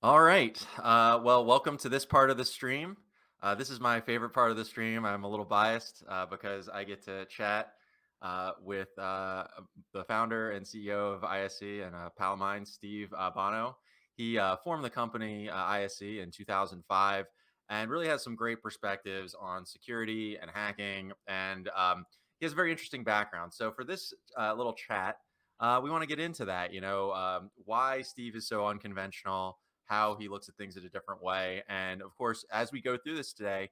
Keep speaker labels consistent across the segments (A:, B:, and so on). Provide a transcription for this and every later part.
A: All right. Well, welcome to this part of the stream. This is my favorite part of the stream. I'm a little biased because I get to chat with the founder and CEO of ISE and a pal of mine, Steve Bono. He formed the company ISE in 2005 and really has some great perspectives on security and hacking. And he has a very interesting background. So, for this little chat, we want to get into that. Why Steve is so unconventional, how he looks at things in a different way. And of course, as we go through this today,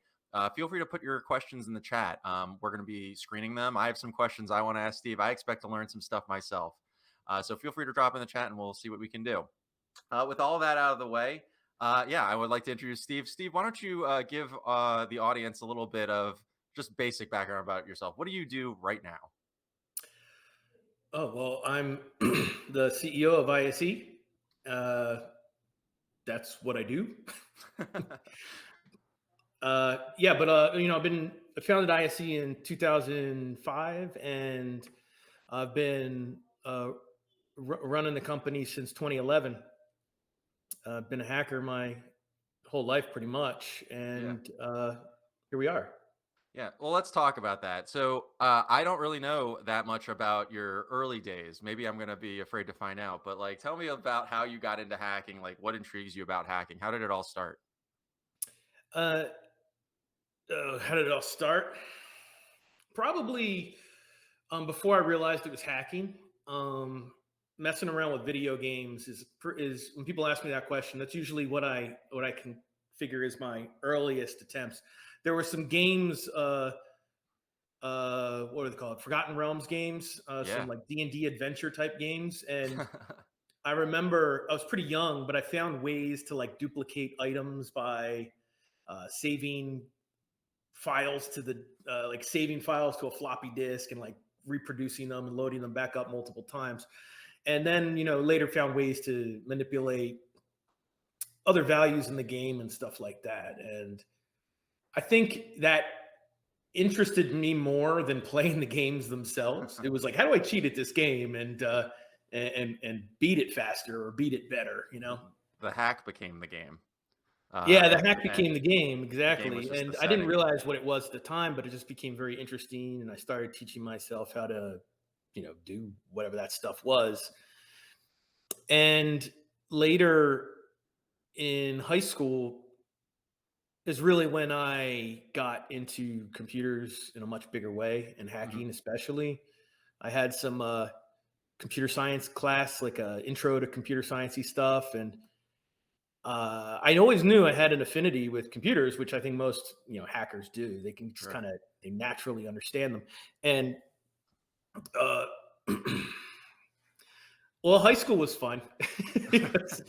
A: feel free to put your questions in the chat. We're going to be screening them. I have some questions I want to ask Steve. I expect to learn some stuff myself. So feel free to drop in the chat and we'll see what we can do. With all that out of the way, yeah, I would like to introduce Steve. Steve, why don't you give the audience a little bit of just basic background about yourself? What do you do right now?
B: Oh, well, I'm the CEO of ISE. Uh, that's what I do. Yeah, but I founded ISE in 2005, and I've been running the company since 2011. I've been a hacker my whole life, pretty much,
A: Yeah.
B: and here we are.
A: Yeah, well, let's talk about that. So, I don't really know that much about your early days. Maybe I'm going to be afraid to find out, but like, tell me about how you got into hacking. Like, what intrigues you about hacking? How did it all start?
B: Uh, how did it all start? Probably before I realized it was hacking. Messing around with video games is when people ask me that question. That's usually what I can figure is my earliest attempts. There were some games. What are they called? Forgotten Realms games. Some
A: Yeah.
B: like D&D adventure type games, and I remember I was pretty young, but I found ways to like duplicate items by saving files to the like saving files to a floppy disk and like reproducing them and loading them back up multiple times. And then, later found ways to manipulate other values in the game and stuff like that. And I think that interested me more than playing the games themselves. It was like, how do I cheat at this game and beat it faster or beat it better,
A: The hack became the game.
B: Yeah, the
A: And
B: hack became the game,
A: the game was
B: exactly,
A: just the
B: and I didn't
A: setting.
B: realize what it was at the time, but it just became very interesting, and I started teaching myself how to, do whatever that stuff was. And later in high school is really when I got into computers in a much bigger way, and
A: Mhm.
B: hacking especially. I had some computer science class, like a intro to computer sciencey stuff, and I always knew I had an affinity with computers, which I think most hackers do. They can just
A: Sure.
B: kind of they naturally understand them. And uh, well, high school was fun. Because,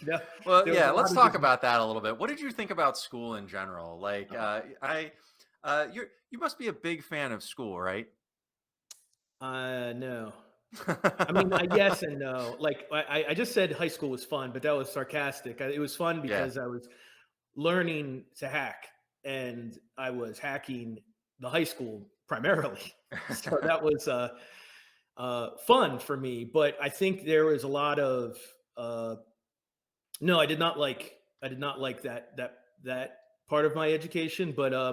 A: Well,
B: there was
A: yeah,
B: a
A: let's
B: lot of
A: talk
B: different.
A: about that a little bit. What did you think about school in general? Like, you must be a big fan of school, right?
B: No, I mean, yes and no. Like I just said, high school was fun, but that was sarcastic. It was fun
A: Yeah.
B: because I was learning to hack, and I was hacking the high school primarily. So that was fun for me. But I think there was a lot of uh, no, I did not like that part of my education. But uh,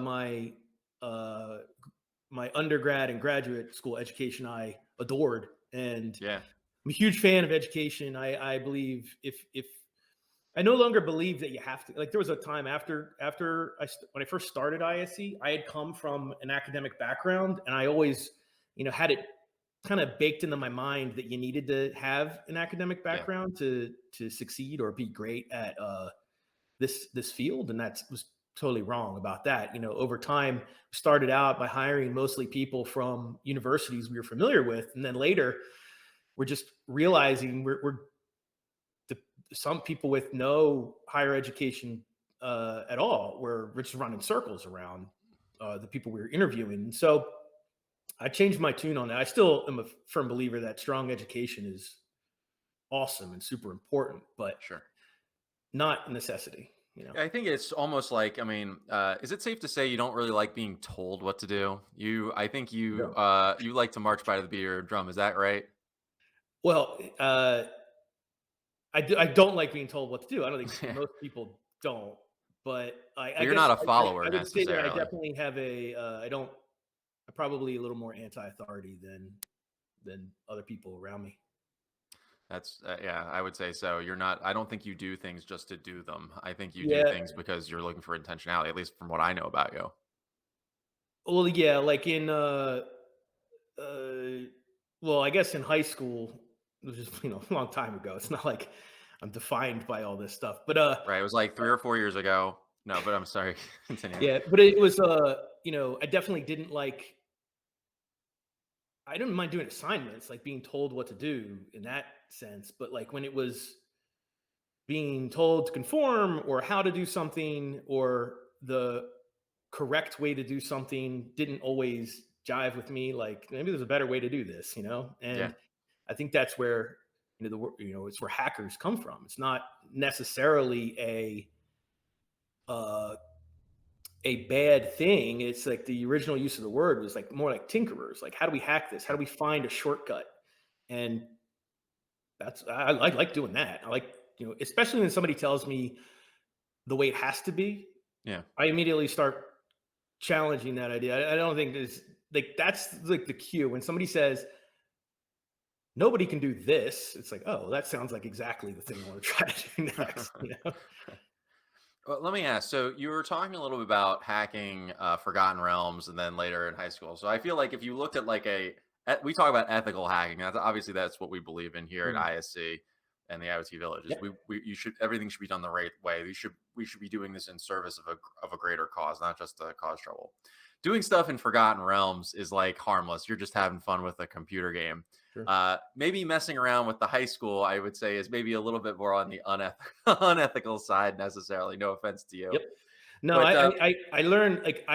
B: my undergrad and graduate school education I adored, and
A: Yeah.
B: I'm a huge fan of education. I believe if I no longer believe that you have to, like, there was a time after when I first started ISE, I had come from an academic background, and I always, had it kind of baked into my mind that you needed to have an academic
A: Yeah.
B: background to succeed or be great at this field, and that was totally wrong about that. Over time, started out by hiring mostly people from universities we were familiar with, and then later we're just realizing we're the, some people with no higher education at all. We're just running circles around the people we were interviewing. And so I changed my tune on that. I still am a firm believer that strong education is awesome and super important, but
A: Sure.
B: not a necessity.
A: I think it's almost like, I mean, is it safe to say you don't really like being told what to do? I think
B: No.
A: you like to march by the beat of your drum. Is that right?
B: Well, I don't like being told what to do. I don't think
A: Yeah.
B: most people don't, but
A: But
B: I
A: you're
B: guess
A: not a follower
B: I would say that I
A: necessarily.
B: definitely have I don't I'm probably a little more anti-authority than other people around me.
A: That's yeah, I would say so. You're not. I don't think you do things just to do them. I think you do
B: Yeah,
A: things because you're looking for intentionality. At least from what I know about you.
B: well, yeah, like uh, well, I guess in high school, which is a long time ago. It's not like I'm defined by all this stuff, but
A: Right. It was like 3 or 4 years ago. No, but I'm sorry. Continue.
B: yeah, but it was I definitely didn't like. I didn't mind doing assignments, like being told what to do in that sense, but like when it was being told to conform or how to do something or the correct way to do something didn't always jive with me. Like maybe there's a better way to do this,
A: Yeah.
B: and I think that's where it's where hackers come from. It's not necessarily uh, a bad thing. It's like the original use of the word was like more like tinkerers. Like, how do we hack this? How do we find a shortcut? And I like doing that. I like, especially when somebody tells me the way it has to be.
A: Yeah.
B: I immediately start challenging that idea. I don't think there's like that's like the cue when somebody says nobody can do this. It's like, oh, that sounds like exactly the thing I want to try to do next.
A: Well, let me ask. So you were talking a little bit about hacking Forgotten Realms, and then later in high school. So I feel like if you looked at like we talk about ethical hacking. That's what we believe in here at
B: Mm,
A: ISC and the IoT Village. Is
B: yeah.
A: we you should everything should be done the right way. We should be doing this in service of a greater cause, not just to cause trouble. Doing stuff in Forgotten Realms is like harmless. You're just having fun with a computer game.
B: Sure.
A: Maybe messing around with the high school, I would say, is maybe a little bit more on the unethical side necessarily. No offense to you,
B: Yep. No,
A: but
B: I learned like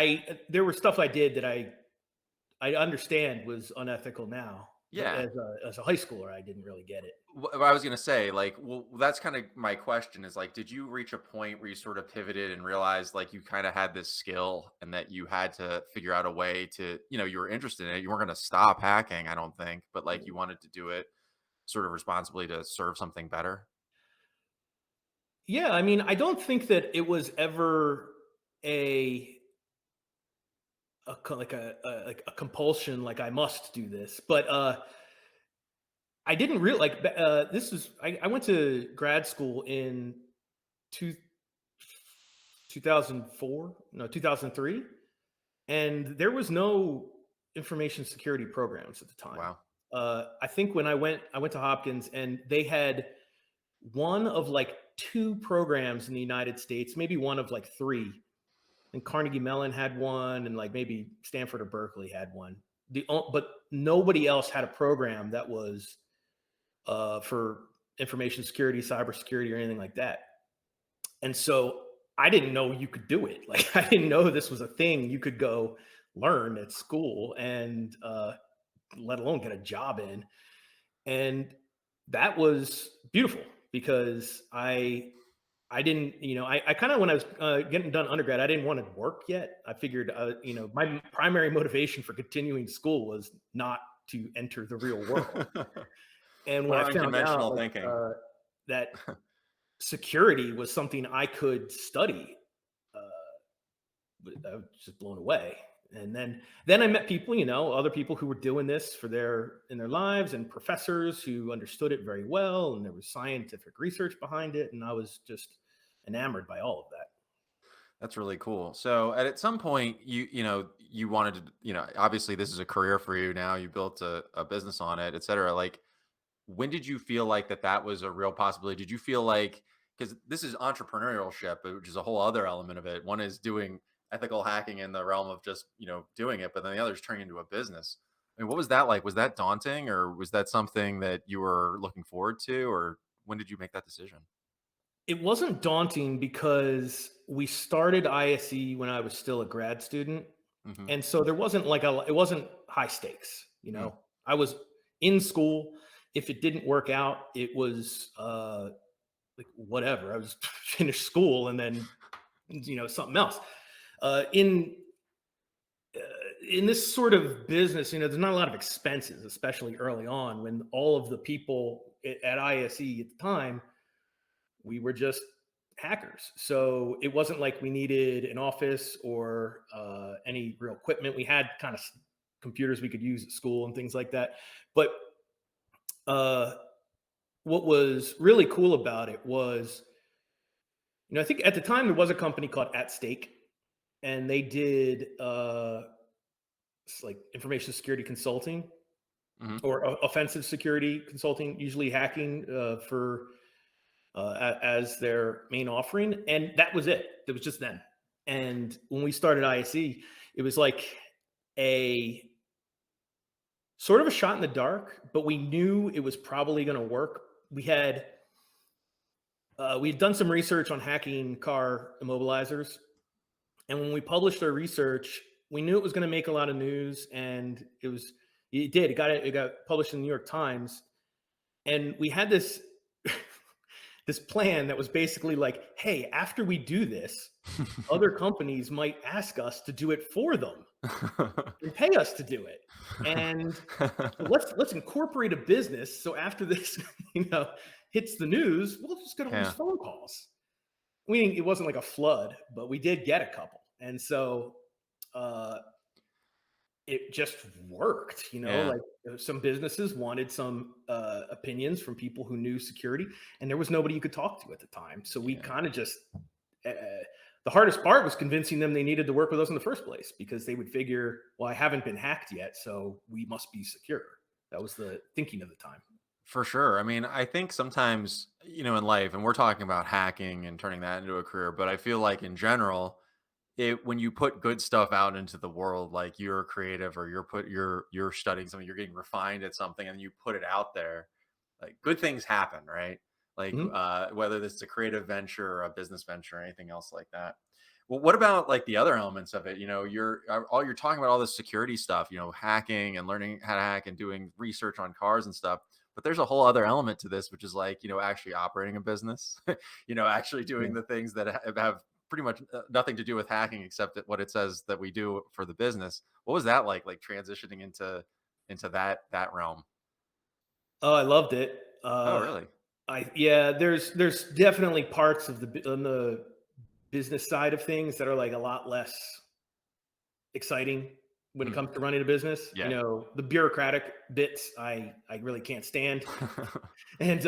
B: there was stuff I did that I understand was unethical now, but
A: yeah.
B: as a high schooler, I didn't really get it.
A: What I was gonna say, like, well, that's kind of my question is like, did you reach a point where you sort of pivoted and realized like you kind of had this skill and that you had to figure out a way to, you were interested in it. You weren't gonna stop hacking, I don't think, but like you wanted to do it sort of responsibly to serve something better.
B: Yeah, I mean, I don't think that it was ever a like a compulsion, like I must do this. But I didn't really like. This was I went to grad school in two, 2004, no 2003, and there was no information security programs at the time.
A: Wow.
B: I think when I went to Hopkins, and they had one of like two programs in the United States, maybe one of like three. And Carnegie Mellon had one, and like maybe Stanford or Berkeley had one. But nobody else had a program that was for information security, cybersecurity, or anything like that. And so I didn't know you could do it. Like I didn't know this was a thing you could go learn at school, and let alone get a job in. And that was beautiful because I didn't, I kind of, when I was getting done undergrad, I didn't want to work yet. I figured, my primary motivation for continuing school was not to enter the real world. And when I
A: More
B: found out
A: unconventional thinking.
B: that security was something I could study, uh, I was just blown away. And then I met people, other people who were doing this in their lives, and professors who understood it very well, and there was scientific research behind it, and I was just enamored by all of that.
A: That's really cool. So at some point you wanted to, obviously this is a career for you now. You built a business on it, et cetera. Like when did you feel like that was a real possibility? Did you feel like, because this is entrepreneurship, which is a whole other element of it. One is doing ethical hacking in the realm of just, doing it, but then the other is turning into a business. I mean, what was that like? Was that daunting, or was that something that you were looking forward to, or when did you make that decision?
B: It wasn't daunting because we started ISE when I was still a grad student.
A: Hmm.
B: And so there wasn't it wasn't high stakes,
A: Mm.
B: I was in school. If it didn't work out, it was like whatever. I was finished school and then something else. Uh, in uh, in this sort of business, there's not a lot of expenses, especially early on when all of the people at ISE at the time we were just hackers. So it wasn't like we needed an office or any real equipment. We had kind of computers we could use at school and things like that. But uh, what was really cool about it was, I think at the time there was a company called At Stake, and they did like information security consulting
A: Hmm.
B: or offensive security consulting, usually hacking for as their main offering, and that was it. It was just them. And when we started ISE, it was like a sort of a shot in the dark, but we knew it was probably going to work. We'd done some research on hacking car immobilizers, and when we published our research, we knew it was going to make a lot of news, and it did. It got published in the New York Times, and we had this this plan that was basically like, hey, after we do this, other companies might ask us to do it for them and pay us to do it. And so let's incorporate a business. So after this, hits the news, we'll just get all these
A: Yeah.
B: phone calls. It wasn't like a flood, but we did get a couple. And so uh, it just worked,
A: Yeah.
B: like some businesses wanted some opinions from people who knew security, and there was nobody you could talk to at the time. So we
A: Yeah.
B: kind of just, uh, the hardest part was convincing them they needed to work with us in the first place, because they would figure, well, I haven't been hacked yet, so we must be secure. That was the thinking of the time.
A: For sure. I mean, I think sometimes, in life, and we're talking about hacking and turning that into a career, but I feel like in general, when you put good stuff out into the world, like you're creative or you're studying something, you're getting refined at something, and you put it out there, like good things happen, right? Like
B: Mhm.
A: whether this is a creative venture or a business venture or anything else like that. Well, what about like the other elements of it? You're talking about all this security stuff, hacking and learning how to hack and doing research on cars and stuff. But there's a whole other element to this, which is like, actually operating a business, actually doing
B: Yeah.
A: the things that have pretty much nothing to do with hacking except what it says that we do for the business. What was that like transitioning into that realm?
B: Oh, I loved it.
A: Oh, really?
B: Yeah, there's definitely parts of on the business side of things that are like a lot less exciting when it
A: Mm,
B: comes to running a business.
A: yeah.
B: The bureaucratic bits I really can't stand. And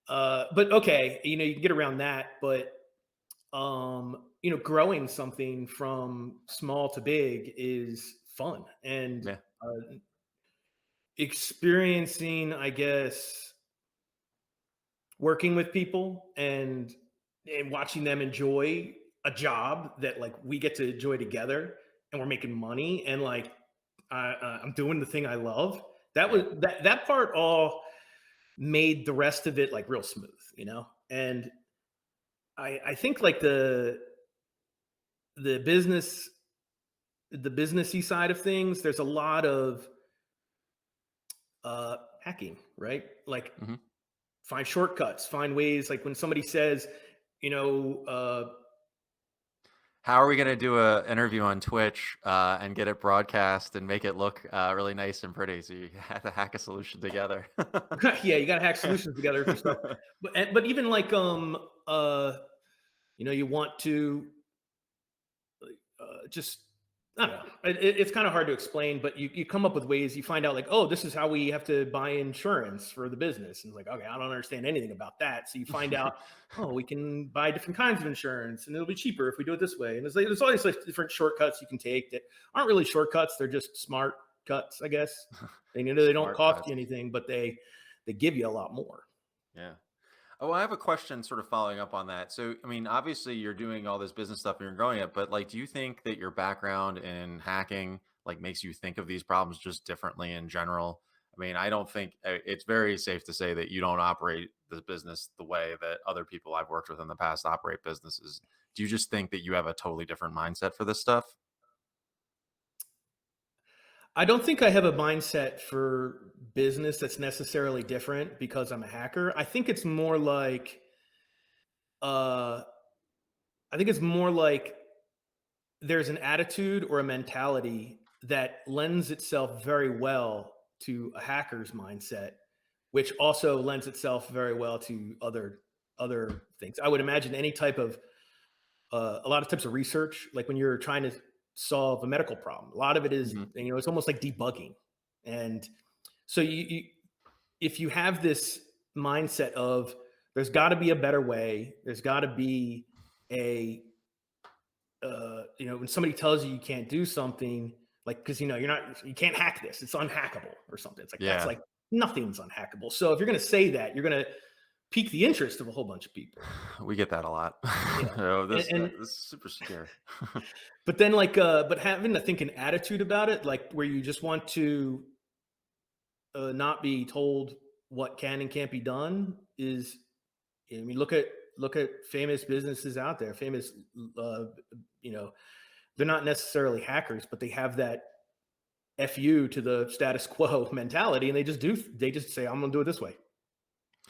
B: but okay, you can get around that, but growing something from small to big is fun. And
A: Yeah.
B: experiencing, I guess, working with people and watching them enjoy a job that like we get to enjoy together, and we're making money, and like I'm doing the thing I love. That
A: Yeah.
B: was that part all made the rest of it like real smooth, And I think like the business the businessy side of things, there's a lot of hacking, right? Like
A: Hmm.
B: find shortcuts, find ways. Like when somebody says, you know, uh,
A: How are we going to do a interview on Twitch and get it broadcast and make it look really nice and pretty? So you have to hack a solution together.
B: yeah, you got to hack solutions together for stuff. But even like you want to just I don't know. It's kind of hard to explain, but you come up with ways. You find out like, oh, this is how we have to buy insurance for the business, and it's like, okay, I don't understand anything about that. So you find out, oh, we can buy different kinds of insurance, and it'll be cheaper if we do it this way. And there's all these like different shortcuts you can take that aren't really shortcuts; they're just smart cuts, I guess. And they don't
A: Smart
B: cost
A: cuts.
B: you anything, but they give you a lot more.
A: Yeah. Oh, I have a question sort of following up on that. So, I mean, obviously you're doing all this business stuff and you're growing it, but like, do you think that your background in hacking like makes you think of these problems just differently in general? I mean, I don't think it's very safe to say that you don't operate the business the way that other people I've worked with in the past operate businesses. Do you just think that you have a totally different mindset for this stuff?
B: I don't think I have a mindset for business that's necessarily different because I'm a hacker. Uh I think it's more like there's an attitude or a mentality that lends itself very well to a hacker's mindset, which also lends itself very well to other. other things. I would imagine any type of a lot of types of research, like when you're trying to solve a medical problem, a lot of it is,
A: Mhm.
B: it's almost like debugging. And so if you have this mindset of there's got to be a better way, there's got to be a when somebody tells you you can't do something, like, because you can't hack this, it's unhackable or something. It's like that's
A: Yeah.
B: like nothing's unhackable. So if you're going to say that, you're going to pique the interest of a whole bunch of people.
A: We get that a lot.
B: Yeah,
A: Oh,
B: and, and
A: this is super secure.
B: but then but having, I think, an attitude about it, like where you just want to not be told what can and can't be done, is, I mean, look at famous businesses out there, famous, uh, you know, they're not necessarily hackers, but they have that fu to the status quo mentality, and they just say, I'm gonna do it this way.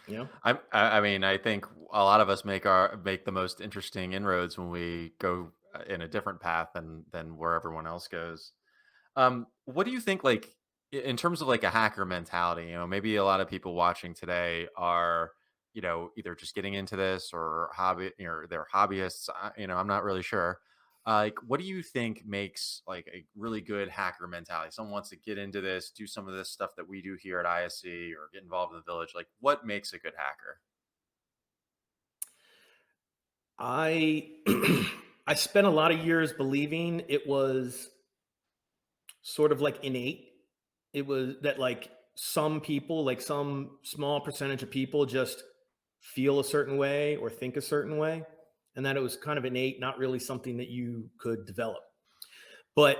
B: You know,
A: I mean, I think a lot of us make the most interesting inroads when we go in a different path than where everyone else goes. What do you think, like, in terms of like a hacker mentality? Maybe a lot of people watching today are, either just getting into this or they're hobbyists. I'm not really sure. Like, what do you think makes like a really good hacker mentality? Someone wants to get into this, do some of this stuff that we do here at ISC, or get involved in the village. Like, what makes a good hacker?
B: I I spent a lot of years believing it was sort of like innate. It was that, like, some people, like some small percentage of people, just feel a certain way or think a certain way, and that it was kind of innate, not really something that you could develop. But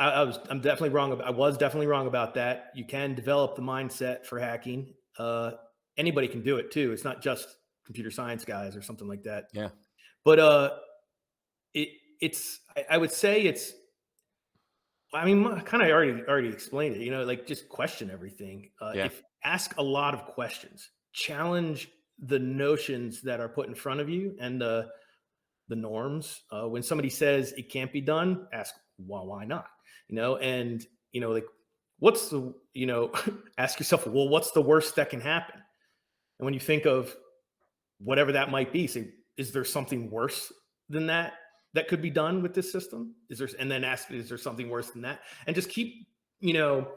B: I'm definitely wrong. I was definitely wrong about that. You can develop the mindset for hacking. Anybody can do it too. It's not just computer science guys or something like that.
A: Yeah,
B: But it it's I would say it's, I mean, kind of already explained it. Like, just question everything.
A: yeah,
B: If Ask a lot of questions, challenge the notions that are put in front of you, and the norms. When somebody says it can't be done, ask, well, why not? And like, what's the ask yourself, well, what's the worst that can happen? And when you think of whatever that might be, say, is there something worse than that that could be done with this system? Is there, and then ask, is there something worse than that? And just keep, you know,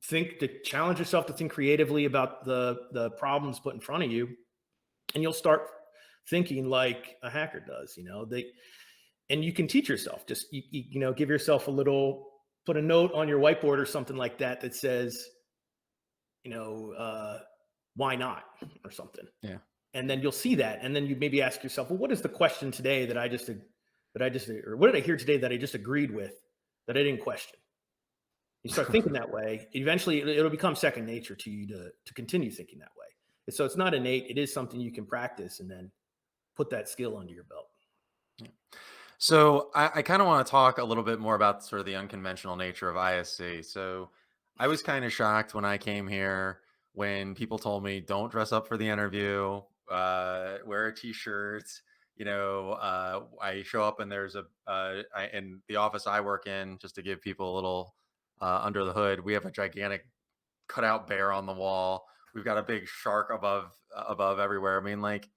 B: think to challenge yourself to think creatively about the problems put in front of you, and you'll start thinking like a hacker does. And you can teach yourself, just give yourself a little, put a note on your whiteboard or something like that that says, you know uh why not, or something.
A: yeah.
B: And then you'll see that, and then you maybe ask yourself, well, what is the question today that I just or what did I hear today that I just agreed with, that I didn't question? You start thinking that way, eventually it'll become second nature to you to continue thinking that way. And so it's not innate, it is something you can practice and then put that skill under your belt.
A: So I kind of want to talk a little bit more about sort of the unconventional nature of ISC. So I was kind of shocked when I came here when people told me don't dress up for the interview, wear a t-shirt. I show up and there's in the office I work in, just to give people a little under the hood. We have a gigantic cutout bear on the wall. We've got a big shark above everywhere. I mean, like,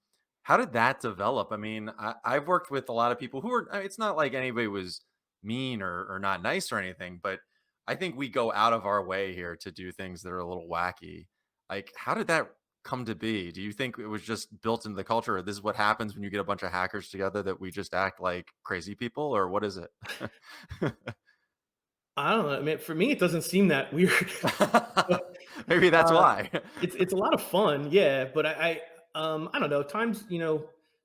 A: how did that develop? I mean, I've worked with a lot of people who are. It's not like anybody was mean or not nice or anything, but I think we go out of our way here to do things that are a little wacky. Like, how did that come to be? Do you think it was just built into the culture? Or this is what happens when you get a bunch of hackers together, that we just act like crazy people, or what is it?
B: I don't know. I mean, for me, it doesn't seem that weird.
A: Maybe that's
B: uh,
A: why.
B: it's a lot of fun, yeah. But I don't know. Times,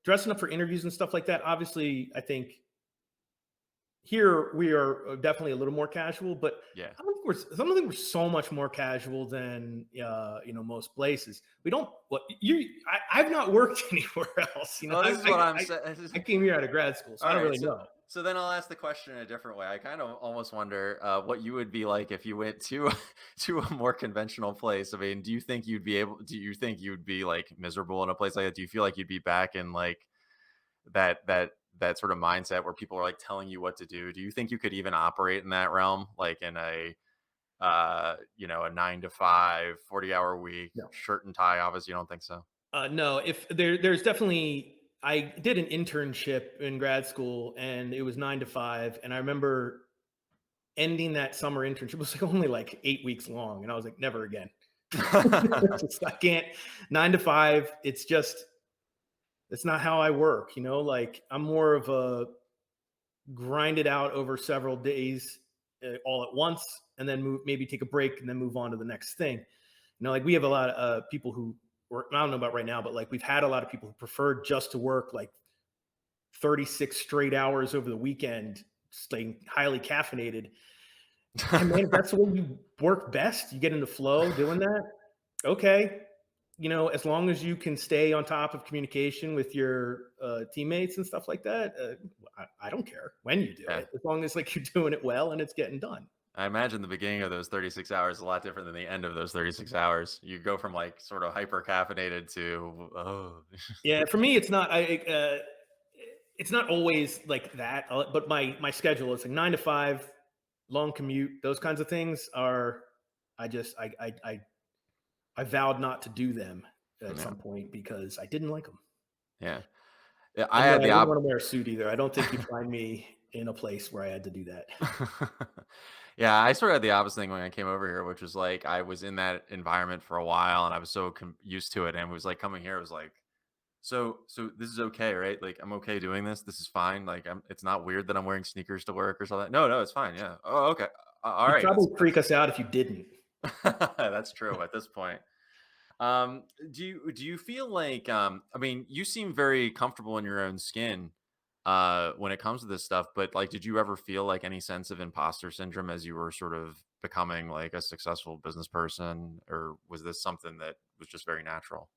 B: dressing up for interviews and stuff like that. Obviously, I think here we are definitely a little more casual, but
A: Yeah.
B: I don't think we're so much more casual than most places. We don't. What you? I've not worked anywhere else.
A: Oh, this is what I'm saying.
B: I came here out of grad school, so
A: All
B: I don't
A: right,
B: really know.
A: so then I'll ask the question in a different way. I kind of almost wonder what you would be like if you went to to a more conventional place. I mean, do you think you'd be like miserable in a place like that? Do you feel like you'd be back in like that sort of mindset where people are like telling you what to do? Do you think you could even operate in that realm, like in a 9 to 5, 40-hour week,
B: No.
A: shirt and tie office? You don't think so?
B: No, if there's definitely I did an internship in grad school and it was 9 to 5. And I remember ending that summer internship. It was like only like 8 weeks long. And I was like, never again. I can't 9 to 5. It's not how I work, like I'm more of a grind it out over several days all at once and then maybe take a break and then move on to the next thing. Like we have a lot of people who, or I don't know about right now, but like we've had a lot of people who prefer just to work like 36 straight hours over the weekend, staying highly caffeinated. And man, if that's the way you work best, you get into flow doing that. Okay. As long as you can stay on top of communication with your teammates and stuff like that, I don't care when you do
A: Yeah.
B: it, as long as like you're doing it well and it's getting done.
A: I imagine the beginning of those 36 hours is a lot different than the end of those 36 hours. You go from like sort of hyper caffeinated to, oh,
B: Yeah, for me, it's not always like that. But my schedule is like 9 to 5, long commute. Those kinds of things are. I just I vowed not to do them at
A: yeah.
B: some point because I didn't like them.
A: Yeah. Yeah. I
B: And no,
A: had
B: I
A: the
B: wouldn't want to wear a suit either. I don't think you'd find me in a place where I had to do that.
A: Yeah, I sort of had the opposite thing when I came over here, which was like I was in that environment for a while and I was so used to it, and it was like coming here it was like, so this is okay, right? Like I'm okay doing this. This is fine. Like it's not weird that I'm wearing sneakers to work or something. No, no, it's fine. Yeah. Oh, okay. All
B: You'd
A: right. That's
B: probably freak us out if you didn't.
A: that's true at this point. Do you feel like I mean, you seem very comfortable in your own skin when it comes to this stuff, but like did you ever feel like any sense of imposter syndrome as you were sort of becoming like a successful business person, or was this something that was just very natural?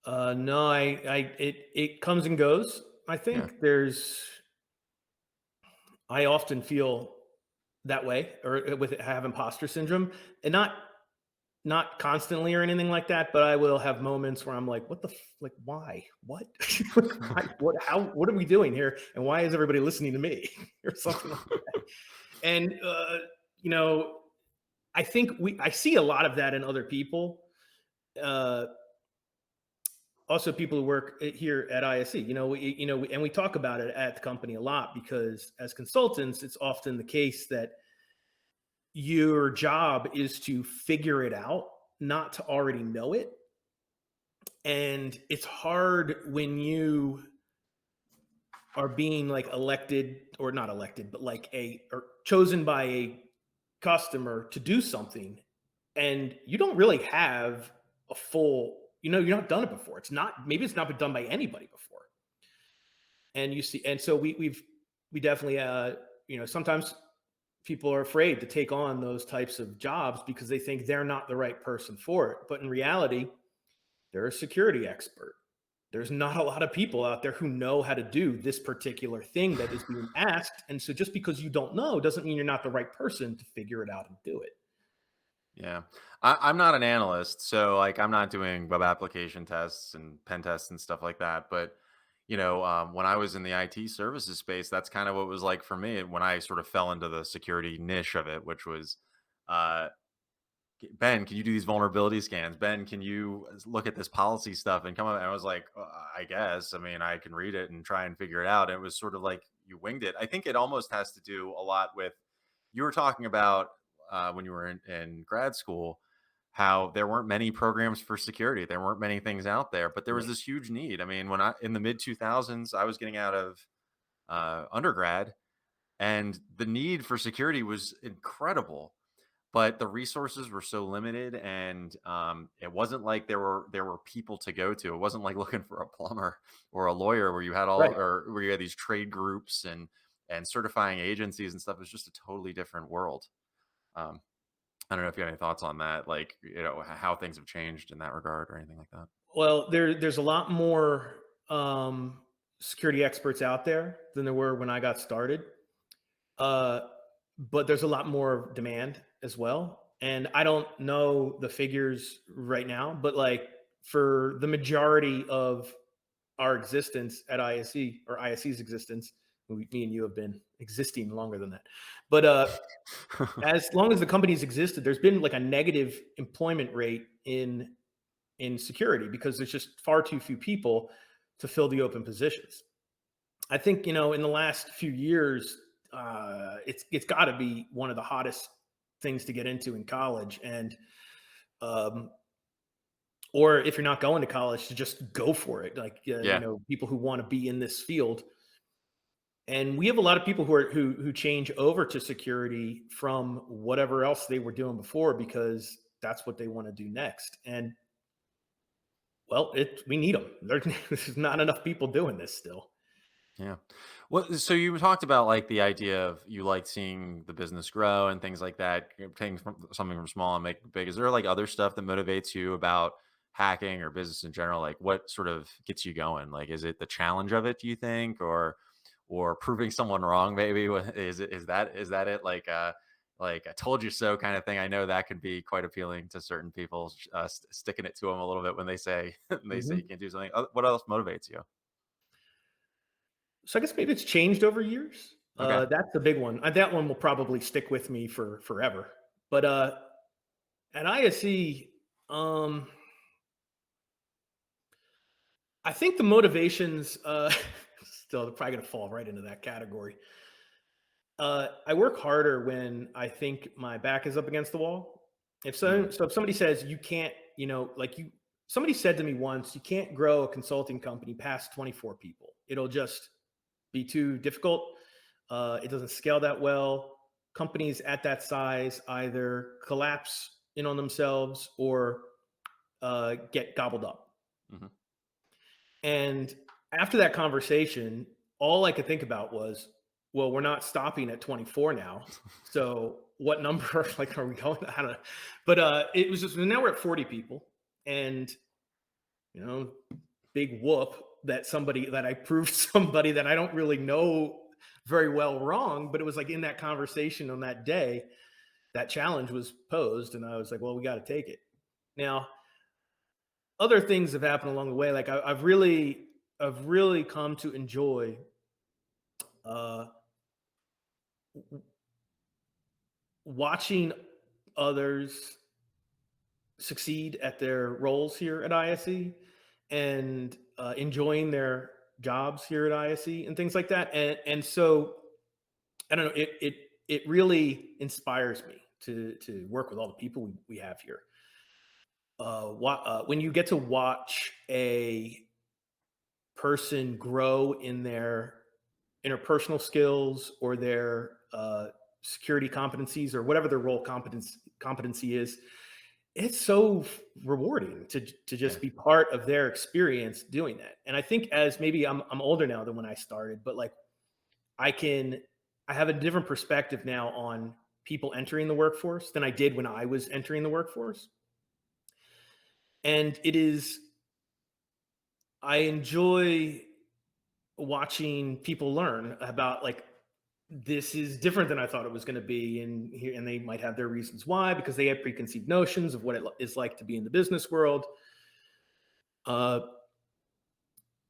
B: No, it comes and goes. I
A: Yeah.
B: think I often feel that way or with have imposter syndrome, and not constantly or anything like that, but I will have moments where I'm like, what the like why? What? Why? What what are we doing here? And why is everybody listening to me? Or something like that. And you know, I think I see a lot of that in other people. Uh Also people who work here at ISC, and we talk about it at the company a lot because as consultants, it's often the case that your job is to figure it out, not to already know it. And it's hard when you are being like elected or not elected, but like or chosen by a customer to do something and you don't really have a full, you're not done it before. Maybe it's not been done by anybody before. And you see, and so we definitely, sometimes people are afraid to take on those types of jobs because they think they're not the right person for it. But in reality, they're a security expert. There's not a lot of people out there who know how to do this particular thing that is being asked. And so just because you don't know doesn't mean you're not the right person to figure it out and do it.
A: Yeah. I'm not an analyst, so like I'm not doing web application tests and pen tests and stuff like that. But when I was in the IT services space, that's kind of what it was like for me when I sort of fell into the security niche of it, which was uh, Ben, can you do these vulnerability scans? Ben, can you look at this policy stuff and come up? And I was like, I guess. I mean, I can read it and try and figure it out. And it was sort of like you winged it. I think it almost has to do a lot with you were talking about when you were in grad school, how there weren't many programs for security. There weren't many things out there, but there was
B: Right.
A: this huge need. I mean, when I in the mid 2000s, I was getting out of undergrad, and the need for security was incredible, but the resources were so limited, and it wasn't like there were people to go to. It wasn't like looking for a plumber or a lawyer where you had all
B: Right.
A: or where you had these trade groups and certifying agencies and stuff. It was just a totally different world. um, I don't know if you have any thoughts on that, like how things have changed in that regard or anything like that.
B: Well, there's a lot more security experts out there than there were when I got started. Uh, but there's a lot more demand as well. And I don't know the figures right now, but like for the majority of our existence at ISC or ISC's existence, me and you have been existing longer than that. But as long as the company's existed, there's been like a negative employment rate in in security because there's just far too few people to fill the open positions. I think, in the last few years, it's got to be one of the hottest things to get into in college, and um, or if you're not going to college, to just go for it. Like,
A: Yeah.
B: people who want to be in this field, and we have a lot of people who change over to security from whatever else they were doing before because that's what they want to do next. And well, we need them. There's not enough people doing this still.
A: Yeah. Well, so you talked about like the idea of you like seeing the business grow and things like that, taking something from small and make it big. Is there like other stuff that motivates you about hacking or business in general? Like what sort of gets you going? Like, is it the challenge of it, do you think, or proving someone wrong? Maybe is that it? Like I told you so kind of thing. I know that can be quite appealing to certain people, sticking it to them a little bit when they say they say you
B: Mhm.
A: can't do something. What else motivates you?
B: So I guess maybe it's changed over years.
A: Okay.
B: That's the big one. That one will probably stick with me for forever. But at ISE, um, I think the motivations still probably going to fall right into that category. I work harder when I think my back is up against the wall.
A: Mm,
B: If somebody says you can't, somebody said to me once, you can't grow a consulting company past 24 people. It'll just be too difficult. It doesn't scale that well. Companies at that size either collapse in on themselves or get gobbled up.
A: mhm.
B: And after that conversation, all I could think about was, well, we're not stopping at 24 now. So what number like are we going? I don't know. But it was just now we're at 40 people. And you know, big whoop that I proved somebody that I don't really know very well wrong, but it was like in that conversation on that day, that challenge was posed, and I was like, well, we got to take it. Now, other things have happened along the way. Like I've really come to enjoy uh, watching others succeed at their roles here at ISE and enjoying their jobs here at ISE and things like that. And so I don't know. It really inspires me to work with all the people we have here. When you get to watch a person grow in their interpersonal skills or their security competencies or whatever their role competency is, it's so rewarding to
A: Yeah.
B: just be part of their experience doing that. And I think as maybe I'm older now than when I started, but like I can I have a different perspective now on people entering the workforce than I did when I was entering the workforce. And it is I enjoy watching people learn about like this is different than I thought it was going to be, and they might have their reasons why because they have preconceived notions of what it is like to be in the business world. Uh,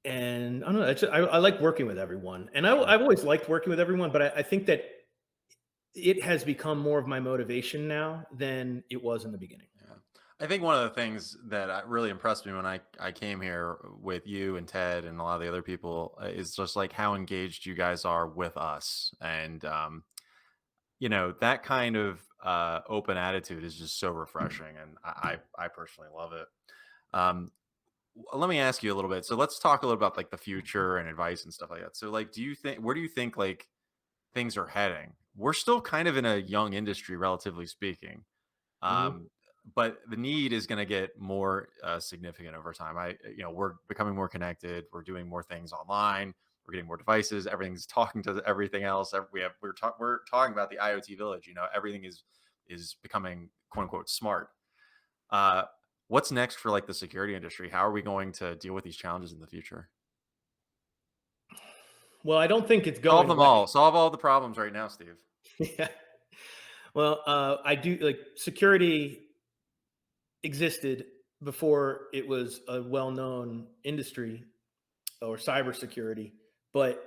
B: and I don't know. I like working with everyone, and
A: Sure.
B: I've always liked working with everyone. But I think that it has become more of my motivation now than it was in the beginning.
A: Yeah. I think one of the things that really impressed me when I came here with you and Ted and a lot of the other people is just like how engaged you guys are with us. And, that kind of open attitude is just so refreshing. And I personally love it. Um, Let me ask you a little bit. So let's talk a little about like the future and advice and stuff like that. So like, where do you think like things are heading? We're still kind of in a young industry, relatively speaking.
B: Mhm.
A: Um, but the need is going to get more significant over time. We're becoming more connected. We're doing more things online. We're getting more devices. Everything's talking to everything else. We're talking about the IoT village. Everything is becoming quote unquote smart. Uh, what's next for like the security industry? How are we going to deal with these challenges in the future?
B: Well, I don't think it's
A: Solve
B: going
A: them
B: away.
A: all. Solve all the problems right now, Steve.
B: Yeah. Well, I do like security existed before it was a well-known industry or cybersecurity, but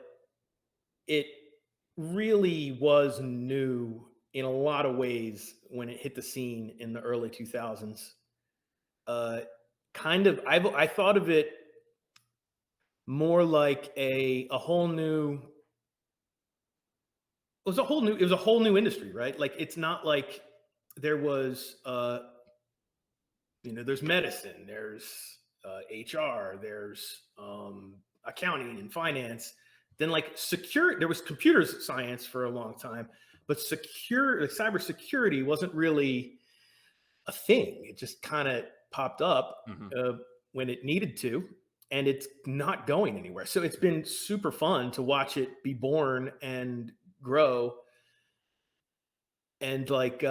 B: it really was new in a lot of ways when it hit the scene in the early 2000s. Uh, I thought of it more like a whole new it was a whole new industry, right? Like it's not like there was there's medicine, there's HR, there's accounting and finance. Then like there was computer science for a long time, but cybersecurity wasn't really a thing. It just kind of popped up
A: Hmm.
B: uh, when it needed to, and it's not going anywhere. So it's been super fun to watch it be born and grow, and like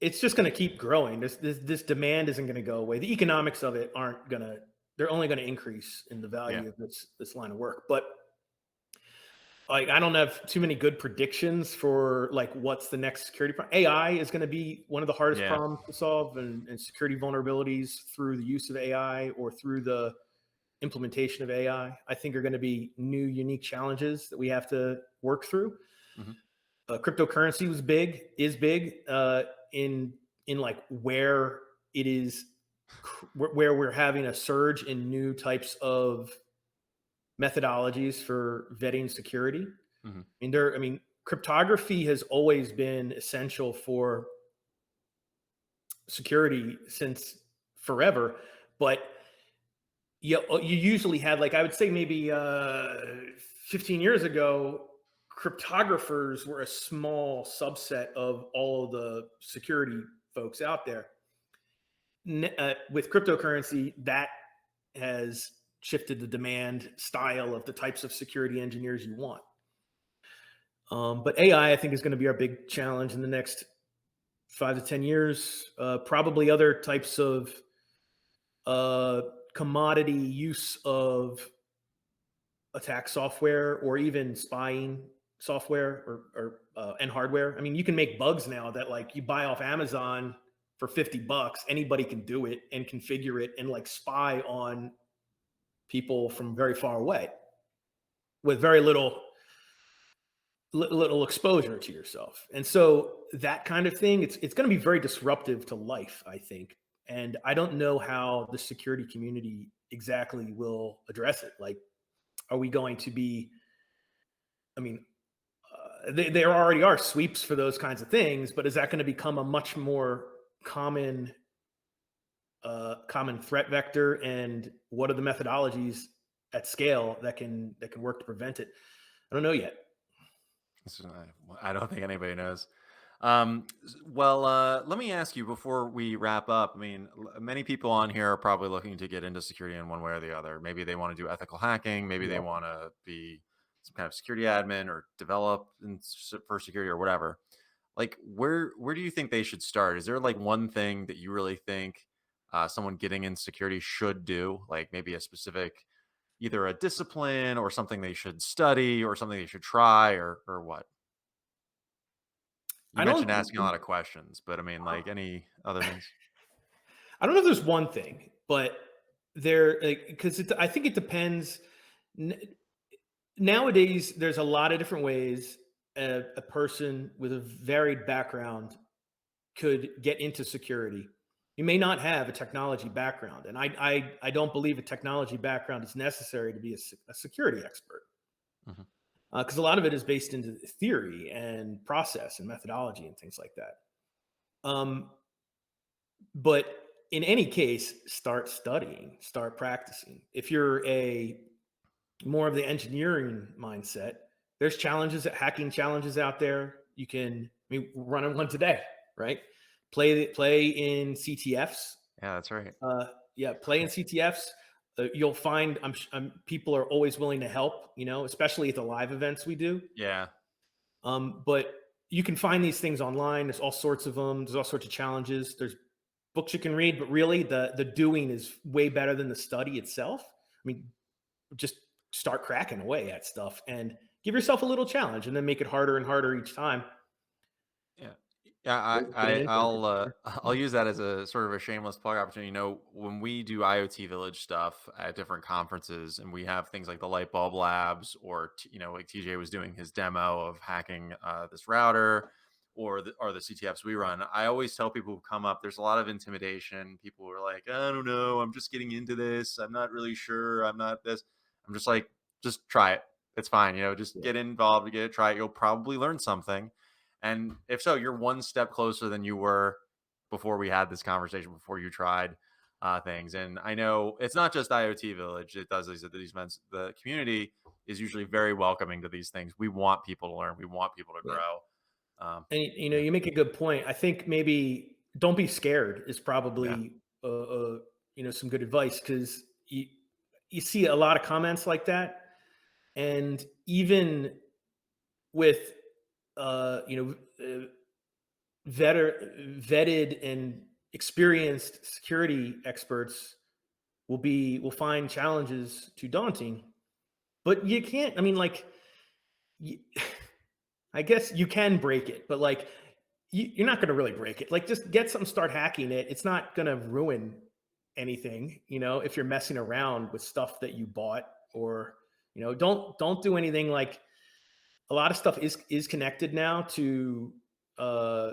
B: it's just going to keep growing. This demand isn't going to go away. The economics of it aren't going to. They're only going to increase in the
A: Yeah.
B: value of this line of work. But like, I don't have too many good predictions for like what's the next security problem. AI is going to be one of the hardest
A: Yeah.
B: problems to solve, and security vulnerabilities through the use of AI or through the implementation of AI, I think are going to be new, unique challenges that we have to work through.
A: Hmm.
B: Cryptocurrency is big in like where it is, where we're having a surge in new types of methodologies for vetting security.
A: Hmm.
B: I mean, cryptography has always been essential for security since forever, but you usually had, like, I would say maybe 15 years ago, cryptographers were a small subset of all of the security folks out there. With cryptocurrency, that has shifted the demand style of the types of security engineers you want. But AI, I think, is going to be our big challenge in the next 5 to 10 years. Probably other types of uh, commodity use of attack software or even spying software or and hardware. I mean, you can make bugs now that like you buy off Amazon for $50. Anybody can do it and configure it and like spy on people from very far away with very little exposure to yourself. And so that kind of thing, it's going to be very disruptive to life, I think. And I don't know how the security community exactly will address it. Like, are we going to be, I mean, there already are sweeps for those kinds of things, but is that going to become a much more common common threat vector? And what are the methodologies at scale that can work to prevent it? I don't know yet.
A: I don't think anybody knows. Well, let me ask you before we wrap up. I mean, many people on here are probably looking to get into security in one way or the other. Maybe they want to do ethical hacking. Maybe they
B: Yep.
A: want to be some kind of security admin or develop for security or whatever. Like, where do you think they should start? Is there like one thing that you really think someone getting in security should do? Like maybe a specific, either a discipline or something they should study or something they should try or what? You
B: I don't
A: mentioned asking a lot of questions, but I mean, like any other things?
B: I don't know if there's one thing, but there, because I think it depends. N- Nowadays, there's a lot of different ways a person with a varied background could get into security. You may not have a technology background, and I don't believe a technology background is necessary to be a security expert,
A: Mhm.
B: because a lot of it is based into theory and process and methodology and things like that. Um, but in any case, start studying, start practicing. If you're a more of the engineering mindset, there's hacking challenges out there. You can, I mean, run one today, right? Play in CTFs.
A: Yeah, that's right.
B: Yeah, play in CTFs. You'll find people are always willing to help. Especially at the live events we do.
A: Yeah.
B: But you can find these things online. There's all sorts of them. There's all sorts of challenges. There's books you can read, but really the doing is way better than the study itself. I mean, just start cracking away at stuff and give yourself a little challenge, and then make it harder and harder each time.
A: Yeah. Yeah,
B: Get an
A: I'll
B: internship.
A: I'll use that as a sort of a shameless plug opportunity. You know, when we do IoT Village stuff at different conferences, and we have things like the Light Bulb Labs, or like TJ was doing his demo of hacking this router, or the CTFs we run, I always tell people who come up, there's a lot of intimidation. People are like, I don't know, I'm just getting into this. I'm not really sure. I'm not this. I'm just like, just try it. It's fine. Just
B: Yeah.
A: get involved, get it, try it. You'll probably learn something. And if so, you're one step closer than you were before we had this conversation, before you tried things. And I know it's not just IoT Village. It does these events. The community is usually very welcoming to these things. We want people to learn. We want people to
B: Yeah.
A: grow.
B: And
A: Yeah,
B: you make a good point. I think maybe don't be scared is
A: yeah,
B: probably some good advice, because you see a lot of comments like that, and even with vetted and experienced security experts will find challenges too daunting. But you can't. I mean, like, you, I guess you can break it, but like you're not going to really break it. Like, just get something, start hacking it. It's not going to ruin anything, if you're messing around with stuff that you bought, or don't do anything. Like, a lot of stuff is connected now to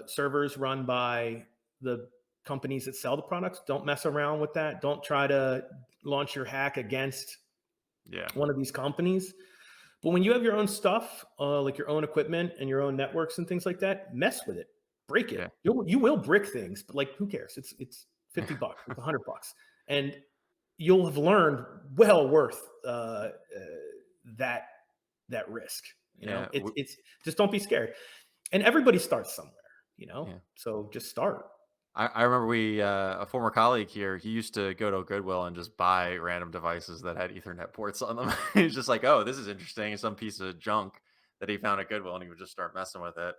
B: servers run by the companies that sell the products. Don't mess around with that. Don't try to launch your hack against
A: yeah,
B: one of these companies. But when you have your own stuff, like your own equipment and your own networks and things like that, mess with it, break
A: yeah,
B: it. You will brick things, but like, who cares? It's $50, it's $100, and you'll have learned well worth that risk.
A: yeah,
B: It's just, don't be scared. And everybody starts somewhere,
A: yeah.
B: so just start.
A: I remember a former colleague here, he used to go to Goodwill and just buy random devices that had Ethernet ports on them. He's just like, oh, this is interesting. Some piece of junk that he found at Goodwill, and he would just start messing with it.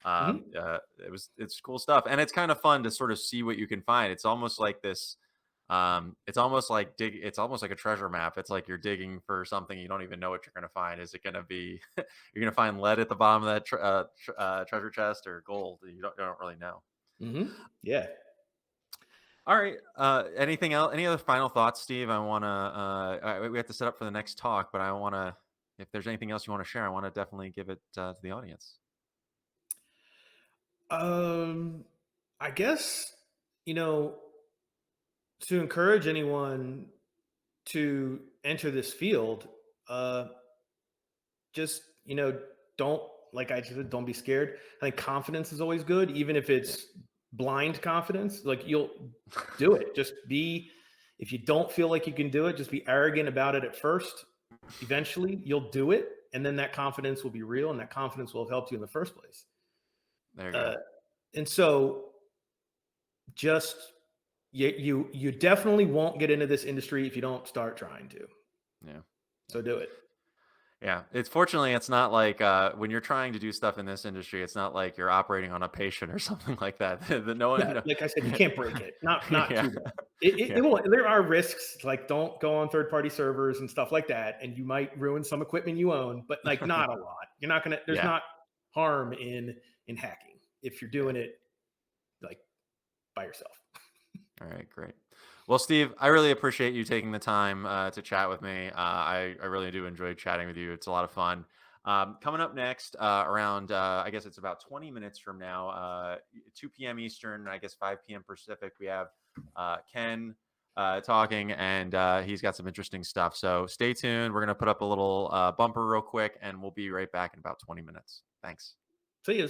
B: Hmm.
A: It's cool stuff, and it's kind of fun to sort of see what you can find. It's almost like this. It's almost like It's almost like a treasure map. It's like you're digging for something you don't even know what you're going to find. Is it going to be you're going to find lead at the bottom of that treasure chest, or gold? You don't really know.
B: Hmm. Yeah.
A: All right. Anything else? Any other final thoughts, Steve? I want to. We have to set up for the next talk, but I want to. If there's anything else you want to share, I want to definitely give it to the audience.
B: Um, I guess, you know, to encourage anyone to enter this field, uh, just, don't, like I said, don't be scared. I think confidence is always good, even if
A: Yeah.
B: it's blind confidence. Like, you'll do it. Just be, if you don't feel like you can do it, just be arrogant about it at first. Eventually, you'll do it, and then that confidence will be real, and that confidence will have helped you in the first place.
A: There you go.
B: Uh, and so, just you definitely won't get into this industry if you don't start trying to.
A: Yeah. Yeah.
B: So do it.
A: Yeah. It's not like when you're trying to do stuff in this industry, it's not like you're operating on a patient or something like that. No
B: Yeah,
A: one. No,
B: like I said, you can't break it. Not
A: yeah.
B: too bad. It
A: Yeah.
B: will. There are risks. Like, don't go on third party servers and stuff like that, and you might ruin some equipment you own. But like, not a lot. You're not gonna. There's
A: Yeah.
B: not harm in hacking if you're
A: Yeah.
B: doing it like by yourself.
A: All right, great. Well, Steve, I really appreciate you taking the time to chat with me. I really do enjoy chatting with you. It's a lot of fun. Coming up next, around I guess it's about 20 minutes from now, 2 p.m. Eastern, I guess 5 p.m. Pacific. We have Ken talking, and he's got some interesting stuff. So stay tuned. We're gonna put up a little bumper real quick, and we'll be right back in about 20 minutes. Thanks.
B: See you.